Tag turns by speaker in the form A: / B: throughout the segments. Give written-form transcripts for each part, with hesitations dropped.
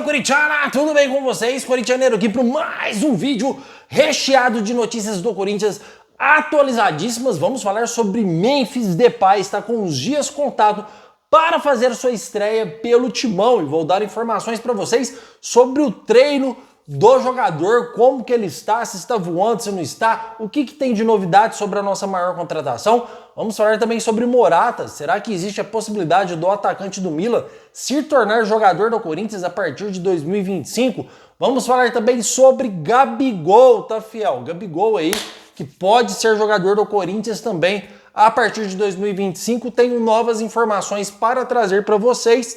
A: Nação Corintiana, tudo bem com vocês? Corintianeiro aqui para mais um vídeo recheado de notícias do Corinthians atualizadíssimas. Vamos falar sobre Memphis Depay, está com os dias contados para fazer sua estreia pelo Timão e vou dar informações para vocês sobre o treino do jogador, como que ele está, se está voando, se não está, o que tem de novidade sobre a nossa maior contratação. Vamos falar também sobre Morata. Será que existe a possibilidade do atacante do Milan se tornar jogador do Corinthians a partir de 2025? Vamos falar também sobre Gabigol, tá, fiel? Gabigol aí, que pode ser jogador do Corinthians também a partir de 2025. Tenho novas informações para trazer para vocês.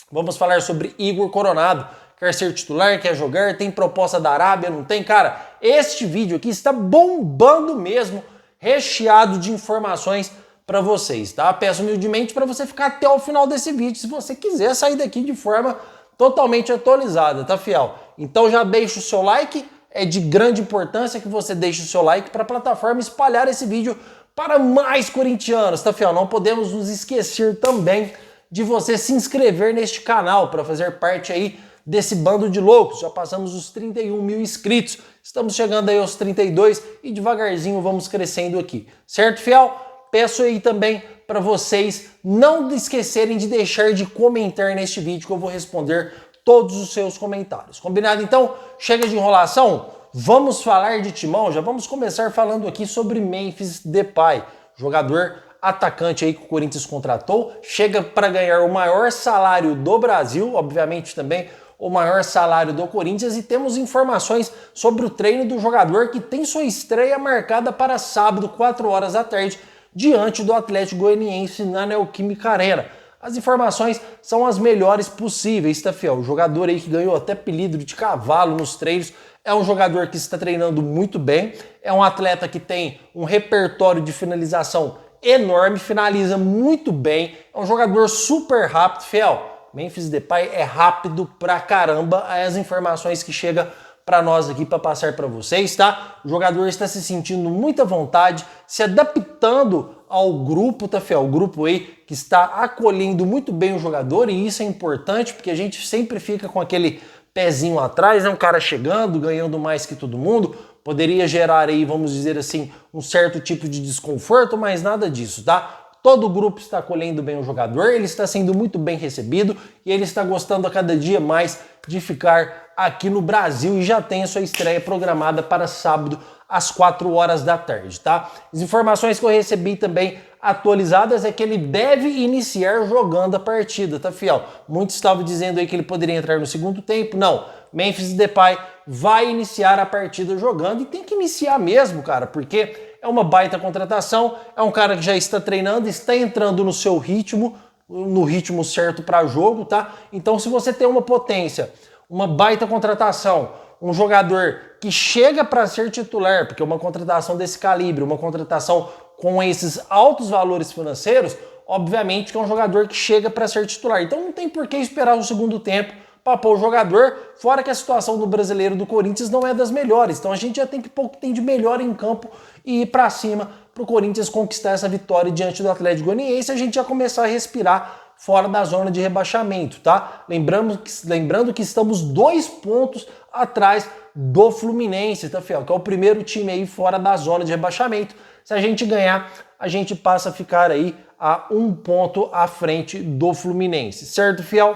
A: Vamos falar sobre Igor Coronado. Quer ser titular, quer jogar, tem proposta da Arábia, não tem? Cara, este vídeo aqui está bombando mesmo, recheado de informações para vocês, tá? Peço humildemente para você ficar até o final desse vídeo, se você quiser sair daqui de forma totalmente atualizada, tá, fiel? Então já deixa o seu like, é de grande importância que você deixe o seu like para a plataforma espalhar esse vídeo para mais corintianos, tá, fiel? Não podemos nos esquecer também de você se inscrever neste canal para fazer parte aí desse bando de loucos. Já passamos os 31 mil inscritos, estamos chegando aí aos 32 e devagarzinho vamos crescendo aqui, certo, fiel? Peço aí também para vocês não esquecerem de deixar de comentar neste vídeo que eu vou responder todos os seus comentários, combinado? Então, chega de enrolação, vamos falar de Timão, já vamos começar falando aqui sobre Memphis Depay, jogador atacante aí que o Corinthians contratou, chega para ganhar o maior salário do Brasil, obviamente também o maior salário do Corinthians, e temos informações sobre o treino do jogador que tem sua estreia marcada para sábado, 4 horas da tarde, diante do Atlético Goianiense na Neoquímica Arena. As informações são as melhores possíveis, tá, fiel? O jogador aí que ganhou até apelido de cavalo nos treinos, é um jogador que está treinando muito bem, é um atleta que tem um repertório de finalização enorme, finaliza muito bem, é um jogador super rápido, fiel. Memphis Depay é rápido pra caramba, as informações que chegam para nós aqui para passar para vocês, tá? O jogador está se sentindo muita vontade, se adaptando ao grupo, tá, fiel? O grupo aí que está acolhendo muito bem o jogador, e isso é importante porque a gente sempre fica com aquele pezinho atrás, né? Um cara chegando, ganhando mais que todo mundo, poderia gerar aí, vamos dizer assim, um certo tipo de desconforto, mas nada disso, tá? Todo o grupo está acolhendo bem o jogador, ele está sendo muito bem recebido e ele está gostando a cada dia mais de ficar aqui no Brasil e já tem a sua estreia programada para sábado às 4 horas da tarde, tá? As informações que eu recebi também atualizadas é que ele deve iniciar jogando a partida, tá, fiel? Muitos estavam dizendo aí que ele poderia entrar no segundo tempo, não. Memphis Depay vai iniciar a partida jogando e tem que iniciar mesmo, cara, porque é uma baita contratação, é um cara que já está treinando, está entrando no seu ritmo, no ritmo certo para jogo, tá? Então, se você tem uma potência, uma baita contratação, um jogador que chega para ser titular, porque uma contratação desse calibre, uma contratação com esses altos valores financeiros, obviamente que é um jogador que chega para ser titular. Então, não tem por que esperar o segundo tempo para pôr o jogador, fora que a situação do brasileiro do Corinthians não é das melhores. Então a gente já tem que pôr o que tem de melhor em campo e ir para cima para o Corinthians conquistar essa vitória diante do Atlético Goianiense, a gente já começar a respirar fora da zona de rebaixamento, tá? Lembrando que estamos 2 pontos atrás do Fluminense, tá, fiel? Que é o primeiro time aí fora da zona de rebaixamento. Se a gente ganhar, a gente passa a ficar aí a 1 ponto à frente do Fluminense, certo, fiel?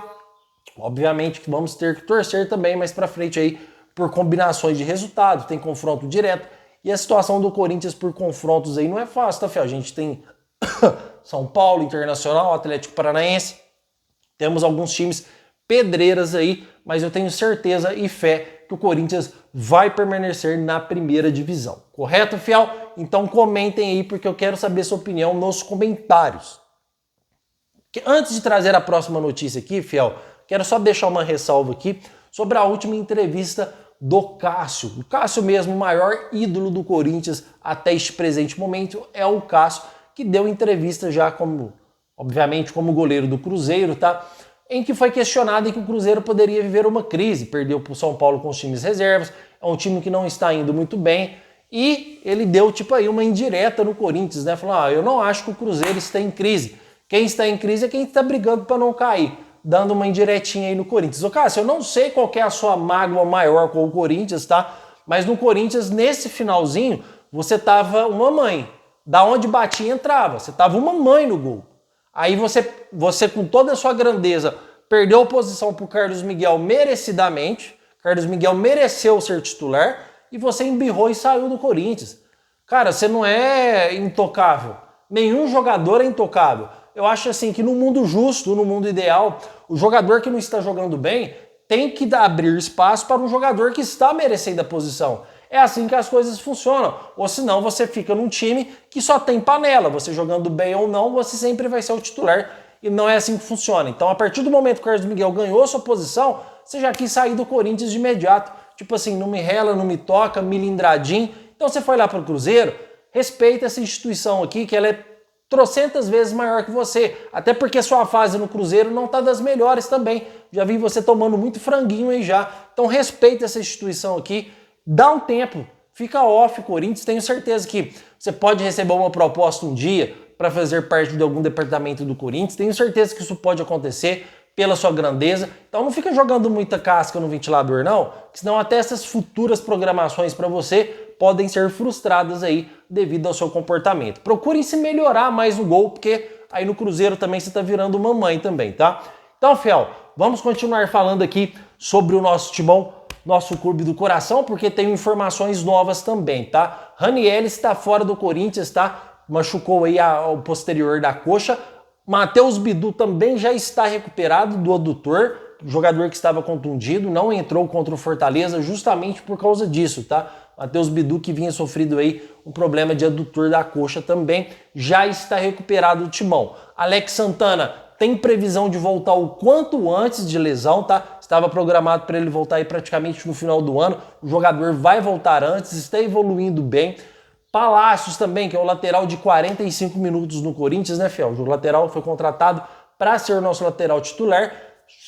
A: Obviamente que vamos ter que torcer também mais para frente aí por combinações de resultado, tem confronto direto, e a situação do Corinthians por confrontos aí não é fácil, tá, fiel? A gente tem São Paulo, Internacional, Atlético Paranaense, temos alguns times pedreiras aí, mas eu tenho certeza e fé que o Corinthians vai permanecer na primeira divisão, correto, fiel? Então comentem aí porque eu quero saber sua opinião nos comentários. Antes de trazer a próxima notícia aqui, fiel, quero só deixar uma ressalva aqui sobre a última entrevista do Cássio. O Cássio mesmo, o maior ídolo do Corinthians até este presente momento, é o Cássio, que deu entrevista já como, obviamente, como goleiro do Cruzeiro, tá? Em que foi questionado em que o Cruzeiro poderia viver uma crise, perdeu para o São Paulo com os times reservas, é um time que não está indo muito bem, e ele deu tipo aí uma indireta no Corinthians, né? Falou, eu não acho que o Cruzeiro está em crise. Quem está em crise é quem está brigando para não cair. dando uma indiretinha aí no Corinthians. Ô, Cássio, eu não sei qual que é a sua mágoa maior com o Corinthians, tá? Mas no Corinthians, nesse finalzinho, você tava uma mãe. Da onde batia, entrava. Você tava uma mãe no gol. Aí você com toda a sua grandeza, perdeu a posição pro Carlos Miguel merecidamente. Carlos Miguel mereceu ser titular e você embirrou e saiu do Corinthians. Cara, você não é intocável. Nenhum jogador é intocável. Eu acho assim que no mundo justo, no mundo ideal, o jogador que não está jogando bem tem que abrir espaço para um jogador que está merecendo a posição. É assim que as coisas funcionam. Ou senão você fica num time que só tem panela. Você jogando bem ou não, você sempre vai ser o titular. E não é assim que funciona. Então, a partir do momento que o Carlos Miguel ganhou sua posição, você já quis sair do Corinthians de imediato. Tipo assim, não me rela, não me toca, milindradinho. Então você foi lá para o Cruzeiro, respeita essa instituição aqui, que ela é trocentas vezes maior que você. Até porque sua fase no Cruzeiro não tá das melhores também. Já vi você tomando muito franguinho aí já. Então respeita essa instituição aqui, dá um tempo, fica off, Corinthians. Tenho certeza que você pode receber uma proposta um dia para fazer parte de algum departamento do Corinthians. Tenho certeza que isso pode acontecer pela sua grandeza. Então não fica jogando muita casca no ventilador não, senão até essas futuras programações para você podem ser frustradas aí devido ao seu comportamento. Procurem se melhorar mais no gol, porque aí no Cruzeiro também você tá virando mamãe também, tá? Então, fiel, vamos continuar falando aqui sobre o nosso timão, nosso clube do coração, porque tem informações novas também, tá? Raniel está fora do Corinthians, tá? Machucou aí o posterior da coxa. Matheus Bidu também já está recuperado do adutor, jogador que estava contundido, não entrou contra o Fortaleza justamente por causa disso, tá? Matheus Bidu, que vinha sofrido aí um problema de adutor da coxa também, já está recuperado do timão. Alex Santana tem previsão de voltar o quanto antes de lesão, tá? Estava programado para ele voltar aí praticamente no final do ano. O jogador vai voltar antes, está evoluindo bem. Palácios também, que é o lateral de 45 minutos no Corinthians, né, Fiel? O lateral foi contratado para ser o nosso lateral titular,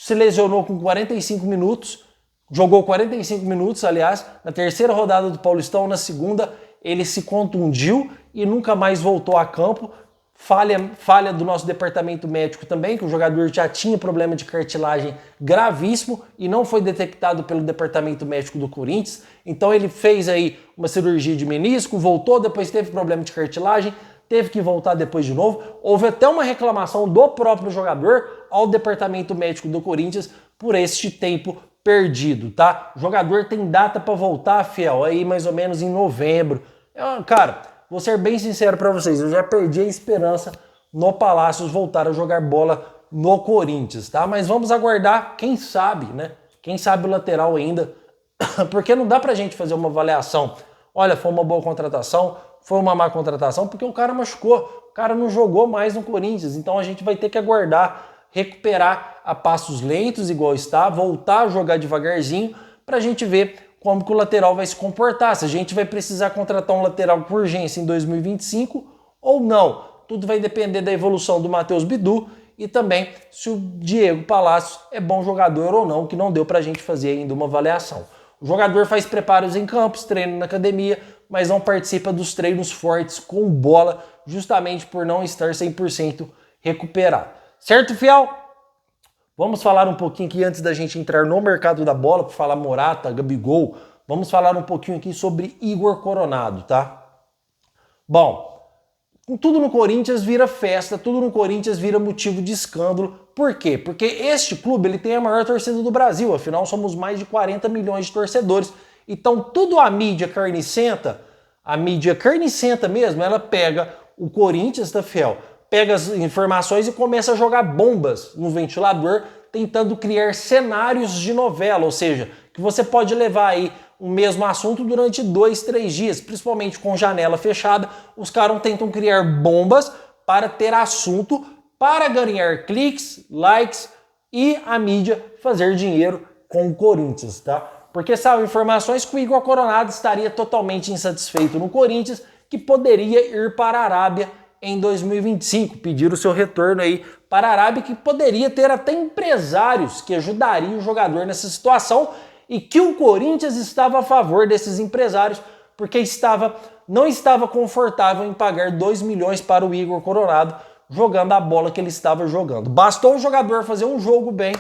A: se lesionou com 45 minutos, jogou 45 minutos, aliás, na terceira rodada do Paulistão, na segunda ele se contundiu e nunca mais voltou a campo. Falha do nosso departamento médico também, que o jogador já tinha problema de cartilagem gravíssimo e não foi detectado pelo departamento médico do Corinthians. Então ele fez aí uma cirurgia de menisco, voltou, depois teve problema de cartilagem, teve que voltar depois de novo. Houve até uma reclamação do próprio jogador ao departamento médico do Corinthians por este tempo perdido, tá? O jogador tem data para voltar, Fiel, aí mais ou menos em novembro. Cara, vou ser bem sincero para vocês, eu já perdi a esperança no Palácios voltar a jogar bola no Corinthians, tá? Mas vamos aguardar, quem sabe, né? Quem sabe o lateral ainda, porque não dá pra gente fazer uma avaliação. Olha, foi uma boa contratação, foi uma má contratação, porque o cara machucou, o cara não jogou mais no Corinthians, então a gente vai ter que aguardar, recuperar a passos lentos, igual está, voltar a jogar devagarzinho, pra gente ver como que o lateral vai se comportar, se a gente vai precisar contratar um lateral com urgência em 2025 ou não. Tudo vai depender da evolução do Matheus Bidu e também se o Diego Palácios é bom jogador ou não, que não deu pra gente fazer ainda uma avaliação. O jogador faz preparos em campos, treina na academia, mas não participa dos treinos fortes com bola, justamente por não estar 100% recuperado. Certo, fiel? Vamos falar um pouquinho aqui antes da gente entrar no mercado da bola, para falar Morata, Gabigol. Vamos falar um pouquinho aqui sobre Igor Coronado, tá? Bom, tudo no Corinthians vira festa, tudo no Corinthians vira motivo de escândalo. Por quê? Porque este clube ele tem a maior torcida do Brasil, afinal somos mais de 40 milhões de torcedores. Então tudo a mídia carnicenta mesmo, ela pega o Corinthians, tá, fiel? Pega as informações e começa a jogar bombas no ventilador, tentando criar cenários de novela, ou seja, que você pode levar aí o mesmo assunto durante 2, 3 dias, principalmente com janela fechada. Os caras tentam criar bombas para ter assunto, para ganhar cliques, likes e a mídia fazer dinheiro com o Corinthians, tá? Porque sabe informações que o Igor Coronado estaria totalmente insatisfeito no Corinthians, que poderia ir para a Arábia em 2025, pedir o seu retorno aí para a Arábia, que poderia ter até empresários que ajudariam o jogador nessa situação e que o Corinthians estava a favor desses empresários, porque não estava confortável em pagar 2 milhões para o Igor Coronado, jogando a bola que ele estava jogando. Bastou o jogador fazer um jogo bem,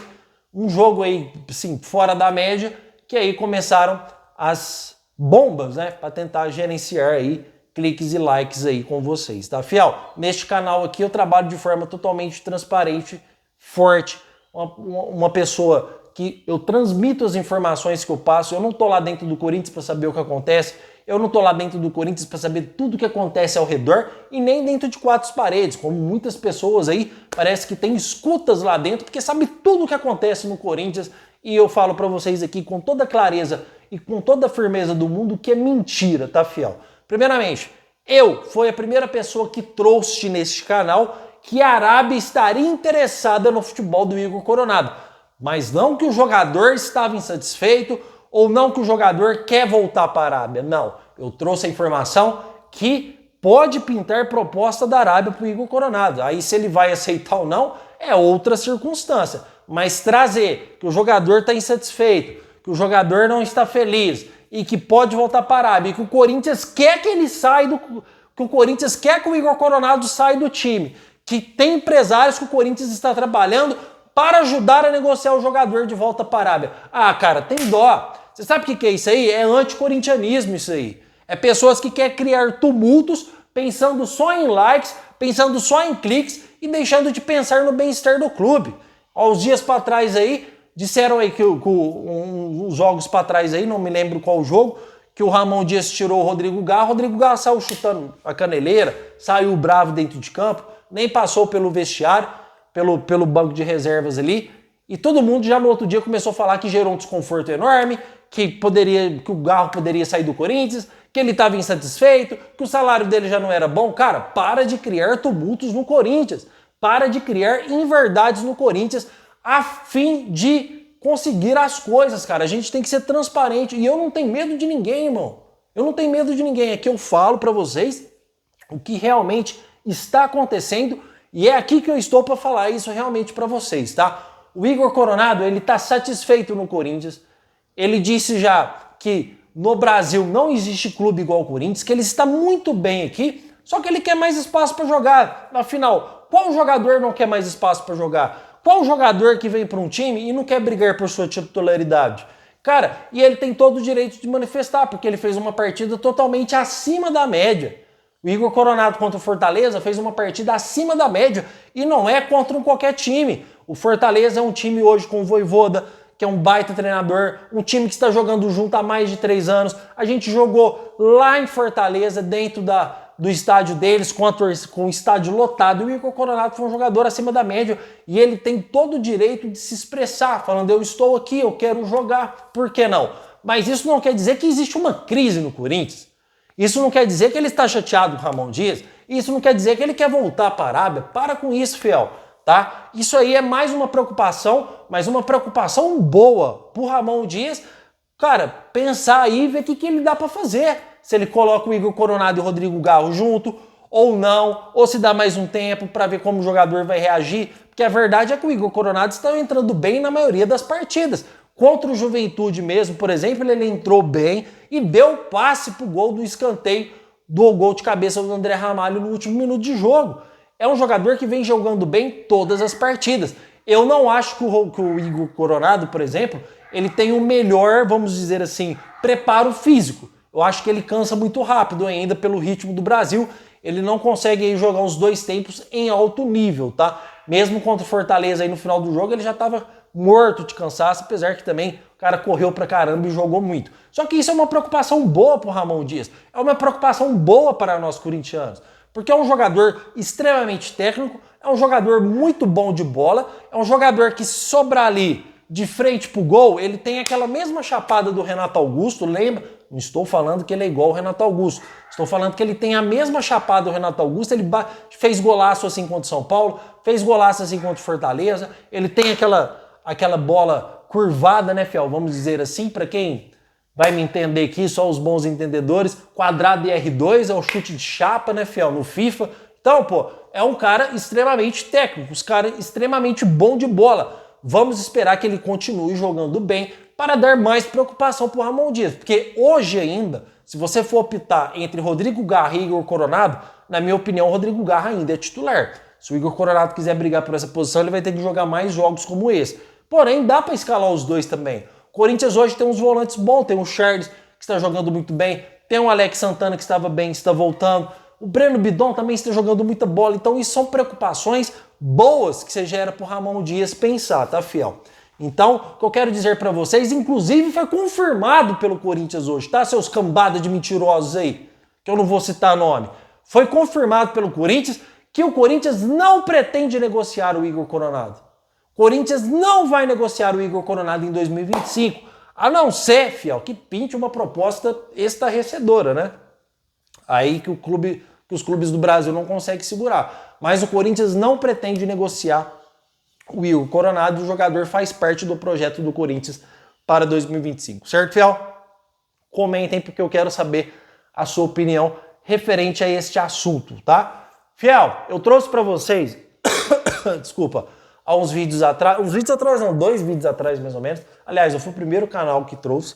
A: um jogo aí, assim, fora da média, que aí começaram as bombas, né, para tentar gerenciar aí cliques e likes aí com vocês, tá, fiel? Neste canal aqui eu trabalho de forma totalmente transparente, forte, uma pessoa que eu transmito as informações que eu passo, eu não tô lá dentro do Corinthians para saber o que acontece, eu não tô lá dentro do Corinthians para saber tudo o que acontece ao redor e nem dentro de quatro paredes, como muitas pessoas aí parece que tem escutas lá dentro porque sabe tudo o que acontece no Corinthians e eu falo para vocês aqui com toda clareza e com toda a firmeza do mundo que é mentira, tá, fiel? Primeiramente, fui a primeira pessoa que trouxe neste canal que a Arábia estaria interessada no futebol do Igor Coronado. Mas não que o jogador estava insatisfeito ou não que o jogador quer voltar para a Arábia. Não, eu trouxe a informação que pode pintar proposta da Arábia para o Igor Coronado. Aí se ele vai aceitar ou não é outra circunstância. Mas trazer que o jogador está insatisfeito, que o jogador não está feliz e que pode voltar para a Arábia e que o Corinthians quer que ele saia que o Corinthians quer que o Igor Coronado saia do time, que tem empresários que o Corinthians está trabalhando para ajudar a negociar o jogador de volta para a Arábia. Ah, cara, tem dó. Você sabe o que é isso aí? É anticorintianismo isso aí. É pessoas que querem criar tumultos pensando só em likes, pensando só em cliques e deixando de pensar no bem-estar do clube. Há uns dias para trás aí, disseram aí que uns jogos para trás aí, não me lembro qual jogo, que o Ramon Dias tirou o Rodrigo Garra saiu chutando a caneleira, saiu bravo dentro de campo, nem passou pelo vestiário, pelo banco de reservas ali, e todo mundo já no outro dia começou a falar que gerou um desconforto enorme, que o Garro poderia sair do Corinthians, que ele estava insatisfeito, que o salário dele já não era bom. Cara, para de criar tumultos no Corinthians, para de criar inverdades no Corinthians a fim de conseguir as coisas, cara. A gente tem que ser transparente e eu não tenho medo de ninguém, irmão. Eu não tenho medo de ninguém. Aqui eu falo para vocês o que realmente está acontecendo e é aqui que eu estou para falar isso realmente para vocês, tá? O Igor Coronado, ele tá satisfeito no Corinthians. Ele disse já que no Brasil não existe clube igual ao Corinthians, que ele está muito bem aqui, só que ele quer mais espaço para jogar. Afinal, qual jogador não quer mais espaço para jogar? Qual jogador que vem para um time e não quer brigar por sua titularidade? Cara, e ele tem todo o direito de manifestar, porque ele fez uma partida totalmente acima da média. O Igor Coronado contra o Fortaleza fez uma partida acima da média e não é contra qualquer time. O Fortaleza é um time hoje com o Vojvoda, que é um baita treinador, um time que está jogando junto há mais de 3 anos. A gente jogou lá em Fortaleza, dentro do estádio deles, com o estádio lotado. E o Igor Coronado foi um jogador acima da média e ele tem todo o direito de se expressar, falando: eu estou aqui, eu quero jogar, por que não? Mas isso não quer dizer que existe uma crise no Corinthians. Isso não quer dizer que ele está chateado com o Ramon Dias. Isso não quer dizer que ele quer voltar para a Arábia. Para com isso, fiel. Tá? Isso aí é mais uma preocupação, mas uma preocupação boa pro Ramon Dias, cara, pensar aí e ver o que ele dá para fazer. Se ele coloca o Igor Coronado e o Rodrigo Garro junto, ou não, ou se dá mais um tempo para ver como o jogador vai reagir, porque a verdade é que o Igor Coronado está entrando bem na maioria das partidas. Contra o Juventude mesmo, por exemplo, ele entrou bem e deu passe pro gol do escanteio, do gol de cabeça do André Ramalho no último minuto de jogo. É um jogador que vem jogando bem todas as partidas. Eu não acho que o Igor Coronado, por exemplo, ele tem o melhor, vamos dizer assim, preparo físico. Eu acho que ele cansa muito rápido ainda pelo ritmo do Brasil. Ele não consegue aí jogar os 2 tempos em alto nível, tá? Mesmo contra o Fortaleza aí no final do jogo, ele já estava morto de cansaço, apesar que também o cara correu pra caramba e jogou muito. Só que isso é uma preocupação boa pro Ramon Dias. É uma preocupação boa para nós corintianos. Porque é um jogador extremamente técnico, é um jogador muito bom de bola, é um jogador que sobra ali de frente pro gol, ele tem aquela mesma chapada do Renato Augusto, lembra? Não estou falando que ele é igual ao Renato Augusto, estou falando que ele tem a mesma chapada do Renato Augusto, ele fez golaço assim contra o São Paulo, fez golaço assim contra o Fortaleza, ele tem aquela bola curvada, né, fiel? Vamos dizer assim, para quem vai me entender aqui, só os bons entendedores, quadrado e R2 é o chute de chapa, né, fiel, no FIFA. Então, pô, é um cara extremamente técnico, um cara extremamente bom de bola. Vamos esperar que ele continue jogando bem para dar mais preocupação pro Ramon Dias, porque hoje ainda, se você for optar entre Rodrigo Garra e Igor Coronado, na minha opinião, o Rodrigo Garra ainda é titular. Se o Igor Coronado quiser brigar por essa posição, ele vai ter que jogar mais jogos como esse. Porém, dá para escalar os dois também. O Corinthians hoje tem uns volantes bons, tem o Charles, que está jogando muito bem, tem o Alex Santana, que estava bem, está voltando, o Breno Bidon também está jogando muita bola. Então, isso são preocupações boas que você gera para o Ramon Dias pensar, tá, fiel? Então, o que eu quero dizer para vocês, inclusive foi confirmado pelo Corinthians hoje, tá, seus cambada de mentirosos aí, que eu não vou citar nome. Foi confirmado pelo Corinthians que o Corinthians não pretende negociar o Igor Coronado. O Corinthians não vai negociar o Igor Coronado em 2025, a não ser, fiel, que pinte uma proposta estarrecedora, né? Aí que os clubes do Brasil não conseguem segurar. Mas o Corinthians não pretende negociar o Igor Coronado, o jogador faz parte do projeto do Corinthians para 2025. Certo, fiel? Comentem porque eu quero saber a sua opinião referente a este assunto, tá? Fiel, eu trouxe para vocês, desculpa, há uns vídeos atrás, dois vídeos atrás mais ou menos. Aliás, eu fui o primeiro canal que trouxe,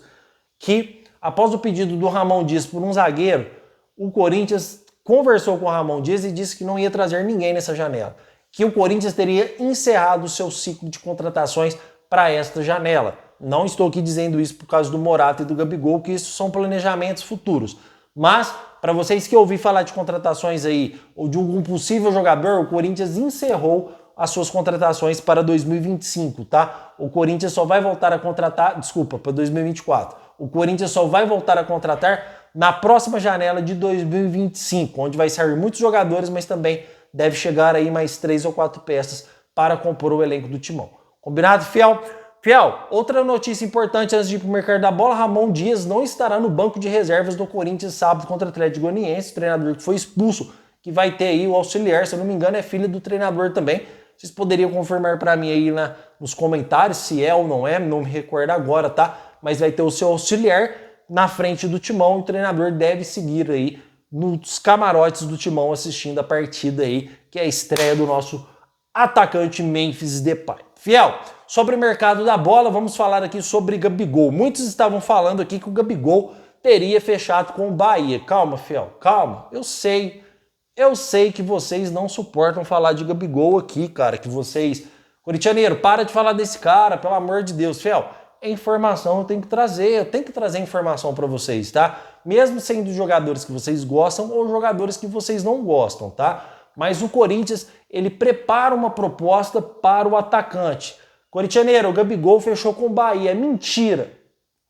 A: que após o pedido do Ramon Dias por um zagueiro, o Corinthians conversou com o Ramon Dias e disse que não ia trazer ninguém nessa janela, que o Corinthians teria encerrado o seu ciclo de contratações para esta janela. Não estou aqui dizendo isso por causa do Morata e do Gabigol, que isso são planejamentos futuros. Mas, para vocês que ouvi falar de contratações aí, ou de algum possível jogador, o Corinthians encerrou as suas contratações para 2025, tá? O Corinthians só vai voltar a contratar, para 2024. O Corinthians só vai voltar a contratar na próxima janela de 2025, onde vai sair muitos jogadores, mas também deve chegar aí mais 3 ou 4 peças para compor o elenco do Timão. Combinado, fiel? Fiel, outra notícia importante antes de ir para o mercado da bola, Ramon Dias não estará no banco de reservas do Corinthians sábado contra o Atlético Goianiense, o treinador que foi expulso, que vai ter aí o auxiliar, se eu não me engano é filho do treinador também. Vocês poderiam confirmar para mim aí nos comentários se é ou não é, não me recordo agora, tá? Mas vai ter o seu auxiliar na frente do Timão, o treinador deve seguir aí nos camarotes do Timão assistindo a partida aí, que é a estreia do nosso atacante Memphis Depay. Fiel, sobre o mercado da bola, vamos falar aqui sobre Gabigol. Muitos estavam falando aqui que o Gabigol teria fechado com o Bahia. Calma, fiel, calma. Eu sei que vocês não suportam falar de Gabigol aqui, cara, que vocês... Corintianeiro, para de falar desse cara, pelo amor de Deus, fiel. É informação, eu tenho que trazer informação para vocês, tá? Mesmo sendo jogadores que vocês gostam ou jogadores que vocês não gostam, tá? Mas o Corinthians, ele prepara uma proposta para o atacante. Corintianeiro, o Gabigol fechou com o Bahia. É mentira.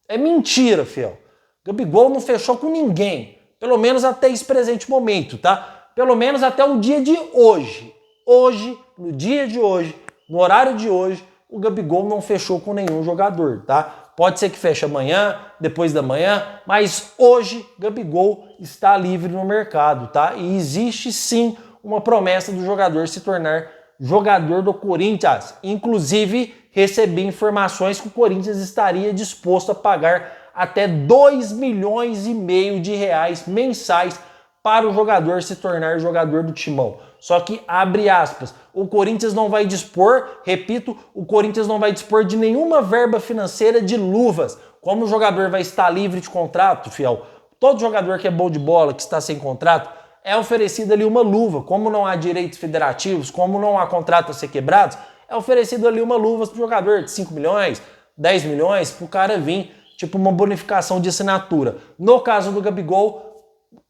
A: É mentira, fiel. O Gabigol não fechou com ninguém. Pelo menos até esse presente momento, tá? Pelo menos até o dia de hoje. Hoje, no dia de hoje, no horário de hoje, o Gabigol não fechou com nenhum jogador, tá? Pode ser que feche amanhã, depois da manhã, mas hoje Gabigol está livre no mercado, tá? E existe sim uma promessa do jogador se tornar jogador do Corinthians. Inclusive, recebi informações que o Corinthians estaria disposto a pagar até 2,5 milhões de reais mensais para o jogador se tornar jogador do Timão. Só que, abre aspas, o Corinthians não vai dispor, repito, o Corinthians não vai dispor de nenhuma verba financeira de luvas. Como o jogador vai estar livre de contrato, fiel, todo jogador que é bom de bola, que está sem contrato, é oferecido ali uma luva. Como não há direitos federativos, como não há contratos a ser quebrados, é oferecido ali uma luva para o jogador de 5 milhões, 10 milhões, para o cara vir, tipo uma bonificação de assinatura. No caso do Gabigol,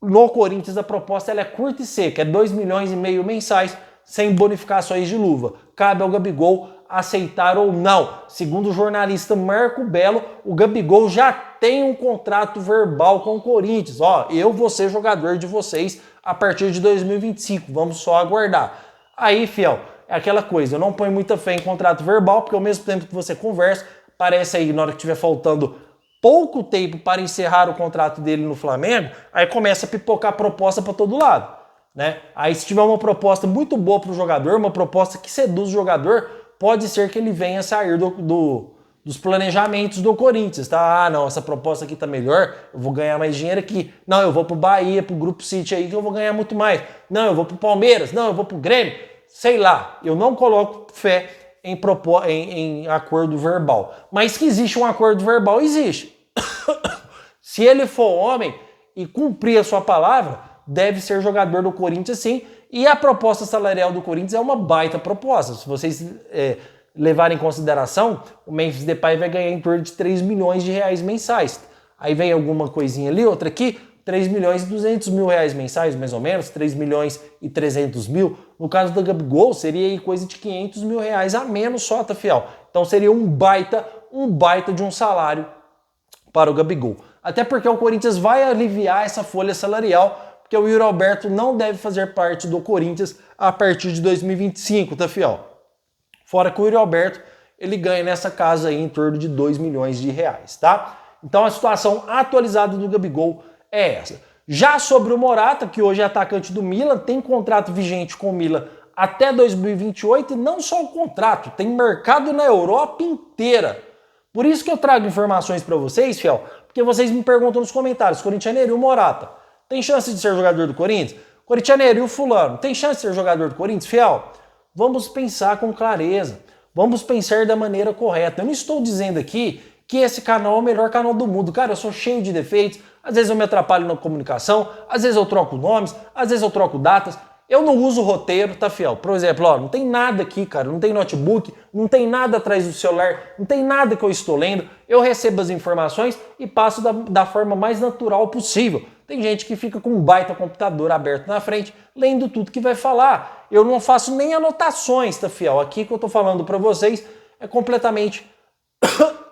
A: no Corinthians a proposta ela é curta e seca, é 2,5 milhões mensais, sem bonificações de luva. Cabe ao Gabigol aceitar ou não. Segundo o jornalista Marco Belo, o Gabigol já tem um contrato verbal com o Corinthians. Ó, eu vou ser jogador de vocês a partir de 2025, vamos só aguardar. Aí, fiel, é aquela coisa, eu não ponho muita fé em contrato verbal, porque ao mesmo tempo que você conversa, parece aí, na hora que estiver faltando pouco tempo para encerrar o contrato dele no Flamengo, aí começa a pipocar proposta para todo lado, né? Aí se tiver uma proposta muito boa para o jogador, uma proposta que seduz o jogador, pode ser que ele venha sair dos planejamentos do Corinthians, tá? Ah, não, essa proposta aqui tá melhor, eu vou ganhar mais dinheiro aqui. Não, eu vou pro Bahia, pro Grupo City aí que eu vou ganhar muito mais. Não, eu vou pro Palmeiras, não, eu vou pro Grêmio. Sei lá, eu não coloco fé em acordo verbal. Mas que existe um acordo verbal, existe. Se ele for homem e cumprir a sua palavra, deve ser jogador do Corinthians sim, e a proposta salarial do Corinthians é uma baita proposta. Se vocês levarem em consideração, o Memphis Depay vai ganhar em torno de 3 milhões de reais mensais. Aí vem alguma coisinha ali, outra aqui, 3 milhões e 200 mil reais mensais, mais ou menos, 3 milhões e 300 mil. No caso do Gabigol, seria aí coisa de 500 mil reais a menos só, tá, fiel? Então seria um baita de um salário para o Gabigol. Até porque o Corinthians vai aliviar essa folha salarial, porque o Yuri Alberto não deve fazer parte do Corinthians a partir de 2025, tá, fiel? Fora que o Yuri Alberto, ele ganha nessa casa aí em torno de 2 milhões de reais, tá? Então a situação atualizada do Gabigol é essa. Já sobre o Morata, que hoje é atacante do Milan, tem contrato vigente com o Milan até 2028, e não só o contrato, tem mercado na Europa inteira. Por isso que eu trago informações para vocês, fiel, porque vocês me perguntam nos comentários, Corintianeiro, e o Morata, tem chance de ser jogador do Corinthians? Corintianeiro, e o fulano, tem chance de ser jogador do Corinthians? Fiel, vamos pensar com clareza, vamos pensar da maneira correta. Eu não estou dizendo aqui que esse canal é o melhor canal do mundo. Cara, eu sou cheio de defeitos, às vezes eu me atrapalho na comunicação, às vezes eu troco nomes, às vezes eu troco datas. Eu não uso roteiro, tá, fiel? Por exemplo, ó, não tem nada aqui, cara, não tem notebook, não tem nada atrás do celular, não tem nada que eu estou lendo. Eu recebo as informações e passo da forma mais natural possível. Tem gente que fica com um baita computador aberto na frente, lendo tudo que vai falar. Eu não faço nem anotações, tá, fiel? Aqui que eu tô falando pra vocês é completamente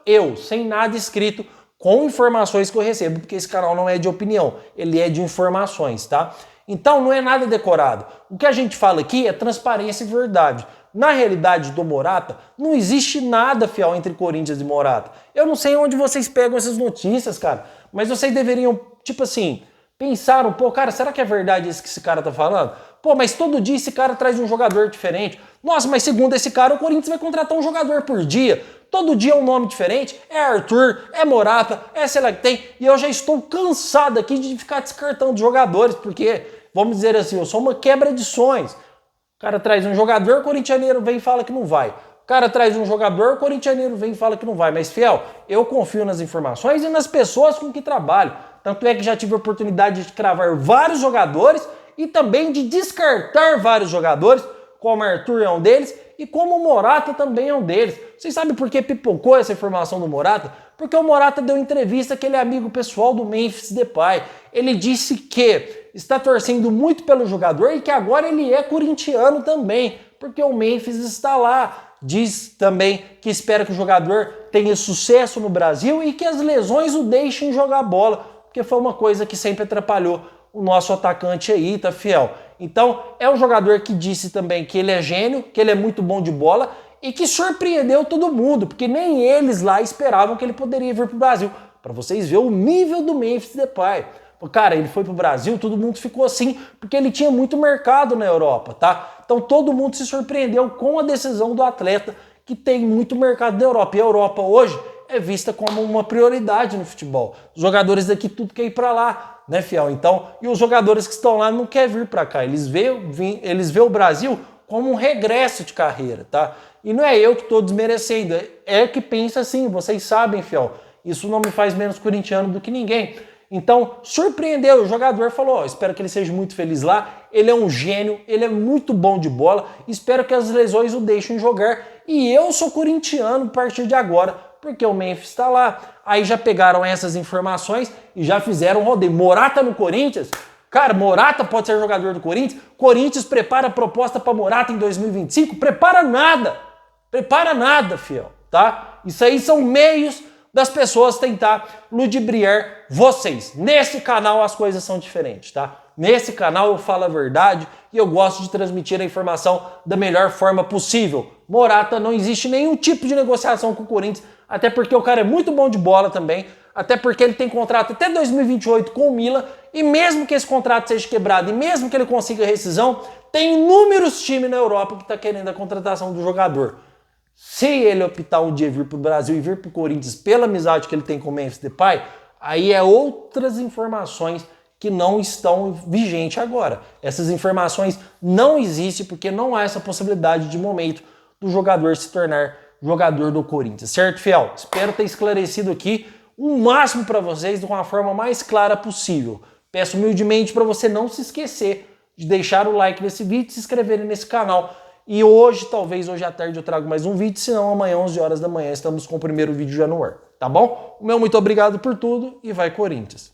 A: eu, sem nada escrito, com informações que eu recebo, porque esse canal não é de opinião, ele é de informações, tá? Então não é nada decorado. O que a gente fala aqui é transparência e verdade. Na realidade do Morata, não existe nada, fiel, entre Corinthians e Morata. Eu não sei onde vocês pegam essas notícias, cara, mas vocês deveriam, tipo assim, pensar um pouco, cara, será que é verdade isso que esse cara tá falando? Pô, mas todo dia esse cara traz um jogador diferente. Nossa, mas segundo esse cara, o Corinthians vai contratar um jogador por dia. Todo dia é um nome diferente, é Arthur, é Morata, é sei lá que tem, e eu já estou cansado aqui de ficar descartando jogadores, porque, vamos dizer assim, eu sou uma quebra de sonhos. O cara traz um jogador, o corintianeiro vem e fala que não vai. O cara traz um jogador, o corintianeiro vem e fala que não vai. Mas, fiel, eu confio nas informações e nas pessoas com que trabalho. Tanto é que já tive a oportunidade de cravar vários jogadores e também de descartar vários jogadores, como Arthur é um deles, e como o Morata também é um deles. Vocês sabem por que pipocou essa informação do Morata? Porque o Morata deu entrevista que ele é amigo pessoal do Memphis Depay. Ele disse que está torcendo muito pelo jogador e que agora ele é corintiano também, porque o Memphis está lá. Diz também que espera que o jogador tenha sucesso no Brasil e que as lesões o deixem jogar bola, porque foi uma coisa que sempre atrapalhou o nosso atacante aí, tá, fiel? Então, é um jogador que disse também que ele é gênio, que ele é muito bom de bola e que surpreendeu todo mundo, porque nem eles lá esperavam que ele poderia vir pro Brasil. Para vocês verem o nível do Memphis Depay. Cara, ele foi pro Brasil, todo mundo ficou assim, porque ele tinha muito mercado na Europa, tá? Então todo mundo se surpreendeu com a decisão do atleta, que tem muito mercado na Europa. E a Europa hoje é vista como uma prioridade no futebol. Os jogadores daqui tudo quer ir para lá, né, fiel? Então, e os jogadores que estão lá não querem vir para cá. Eles vê o Brasil como um regresso de carreira, tá? E não é eu que estou desmerecendo, é que pensa assim, vocês sabem, fiel. Isso não me faz menos corintiano do que ninguém. Então, surpreendeu, o jogador falou, ó, espero que ele seja muito feliz lá, ele é um gênio, ele é muito bom de bola, espero que as lesões o deixem jogar, e eu sou corintiano a partir de agora, porque o Memphis está lá. Aí já pegaram essas informações e já fizeram um rodeio. Morata no Corinthians? Cara, Morata pode ser jogador do Corinthians? Corinthians prepara a proposta para Morata em 2025? Prepara nada, fiel, tá? Isso aí são meios das pessoas tentar ludibriar vocês. Nesse canal as coisas são diferentes, tá? Nesse canal eu falo a verdade e eu gosto de transmitir a informação da melhor forma possível. Morata, não existe nenhum tipo de negociação com o Corinthians, até porque o cara é muito bom de bola também, até porque ele tem contrato até 2028 com o Milan, e mesmo que esse contrato seja quebrado, e mesmo que ele consiga rescisão, tem inúmeros times na Europa que estão querendo a contratação do jogador. Se ele optar um dia vir para o Brasil e vir para o Corinthians pela amizade que ele tem com o Memphis Depay, aí é outras informações que não estão vigentes agora. Essas informações não existem porque não há essa possibilidade de momento do jogador se tornar jogador do Corinthians. Certo, fiel? Espero ter esclarecido aqui o máximo para vocês de uma forma mais clara possível. Peço humildemente para você não se esquecer de deixar o like nesse vídeo e se inscrever nesse canal. E hoje, talvez hoje à tarde eu trago mais um vídeo, senão amanhã, 11 horas da manhã, estamos com o primeiro vídeo já no ar, tá bom? O meu muito obrigado por tudo e vai Corinthians!